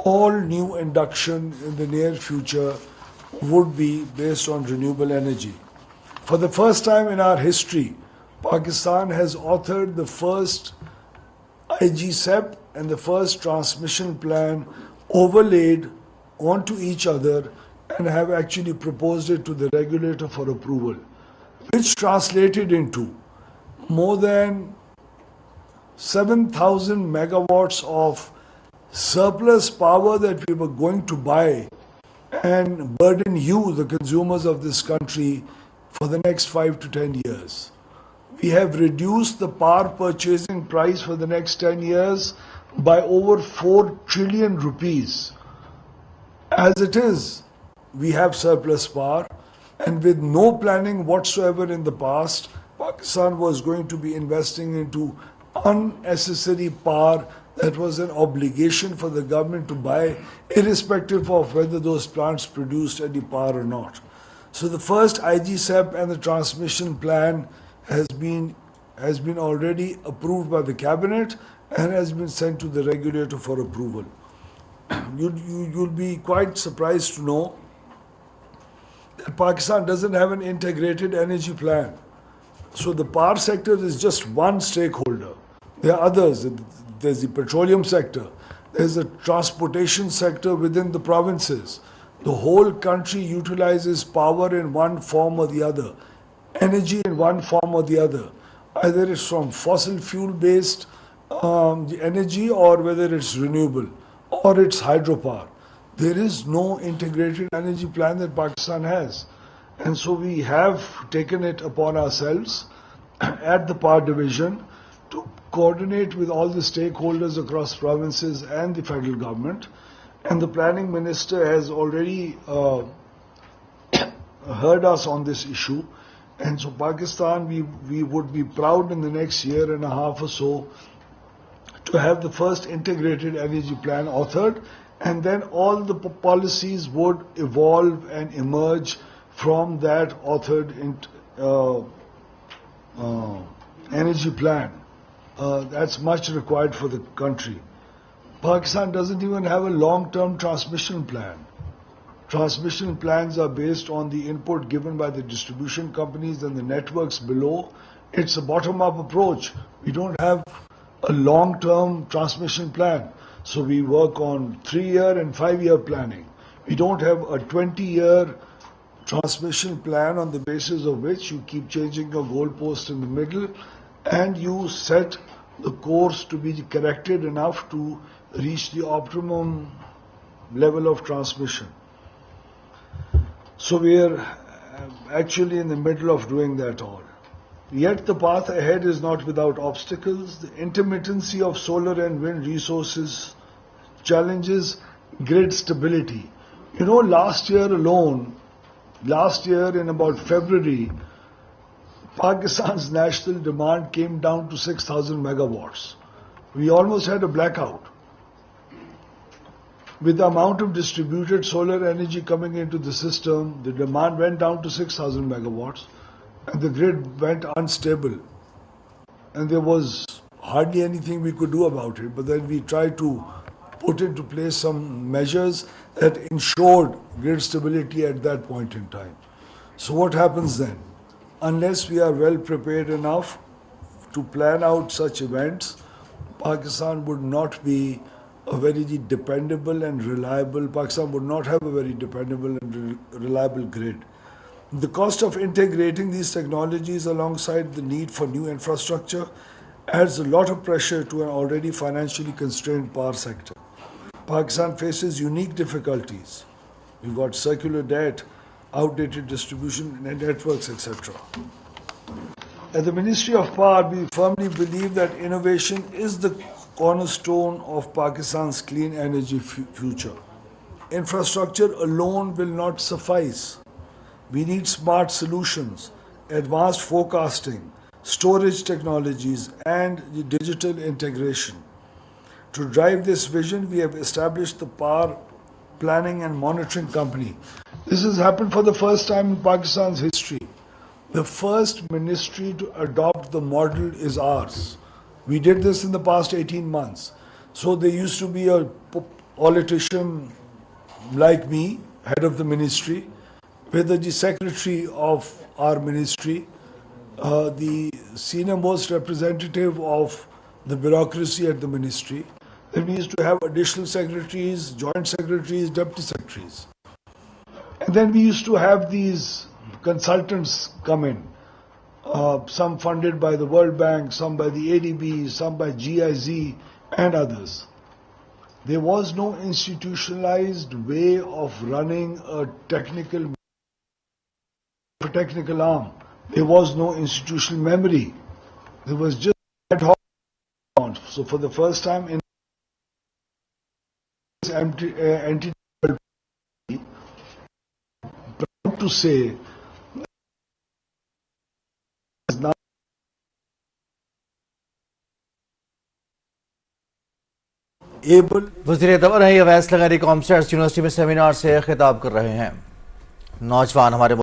all new induction in the near future would be based on renewable energy. For the first time in our history, Pakistan has authored the first IGCEP and the first transmission plan overlaid onto each other and have actually proposed it to the regulator for approval, which translated into more than 7,000 megawatts of surplus power that we were going to buy and burden you, the consumers of this country, for the next 5 to 10 years. We have reduced the power purchasing price for the next 10 years by over 4 trillion rupees. As it is, we have surplus power, and with no planning whatsoever in the past, Pakistan was going to be investing into unnecessary power that was an obligation for the government to buy, irrespective of whether those plants produced any power or not. So the first IGCEP and the transmission plan has been already approved by the cabinet and has been sent to the regulator for approval. You'll be quite surprised to know that Pakistan doesn't have an integrated energy plan. So the power sector is just one stakeholder. There are others. There's the petroleum sector. There's the transportation sector within the provinces. The whole country utilizes power in one form or the other, energy in one form or the other. Either it's from fossil fuel-based energy, or whether it's renewable, or it's hydropower. There is no integrated energy plan that Pakistan has. And so we have taken it upon ourselves at the Power Division to coordinate with all the stakeholders across provinces and the federal government. And the planning minister has already heard us on this issue. And so Pakistan, we would be proud in the next year and a half or so to have the first integrated energy plan authored, and then all the policies would evolve and emerge from that authored energy plan. That's much required for the country. Pakistan doesn't even have a long-term transmission plan. Transmission plans are based on the input given by the distribution companies and the networks below. It's a bottom-up approach. We don't have a long-term transmission plan. So we work on 3-year and 5-year planning. We don't have a 20-year transmission plan on the basis of which you keep changing your goalpost in the middle and you set the course to be corrected enough to reach the optimum level of transmission. So we are actually in the middle of doing that all. Yet the path ahead is not without obstacles. The intermittency of solar and wind resources challenges grid stability. You know, last year in about February, Pakistan's national demand came down to 6,000 megawatts. We almost had a blackout. With the amount of distributed solar energy coming into the system, the demand went down to 6,000 megawatts and the grid went unstable. And there was hardly anything we could do about it, but then we tried to put into place some measures that ensured grid stability at that point in time. So what happens then? Unless we are well prepared enough to plan out such events, Pakistan would not be a very dependable and reliable, Pakistan would not have a very dependable and reliable grid. The cost of integrating these technologies alongside the need for new infrastructure adds a lot of pressure to an already financially constrained power sector. Pakistan faces unique difficulties. We've got circular debt, outdated distribution networks, etc. At the Ministry of Power, we firmly believe that innovation is the cornerstone of Pakistan's clean energy future. Infrastructure alone will not suffice. We need smart solutions, advanced forecasting, storage technologies, and digital integration. To drive this vision, we have established the Power Planning and Monitoring Company. This has happened for the first time in Pakistan's history. The first ministry to adopt the model is ours. We did this in the past 18 months. So there used to be a politician like me, head of the ministry, with the secretary of our ministry, the senior most representative of the bureaucracy at the ministry. Then we used to have additional secretaries, joint secretaries, deputy secretaries. And then we used to have these consultants come in, some funded by the World Bank, some by the ADB, some by GIZ and others. There was no institutionalized way of running a technical arm. There was no institutional memory. There was just ad hoc. So for the first time in this entity, proud to say, is now able. वज़ीर तबर हैं Awais लग़ारी commerce university में seminar से खिताब कर रहे हैं। नौजवान हमारे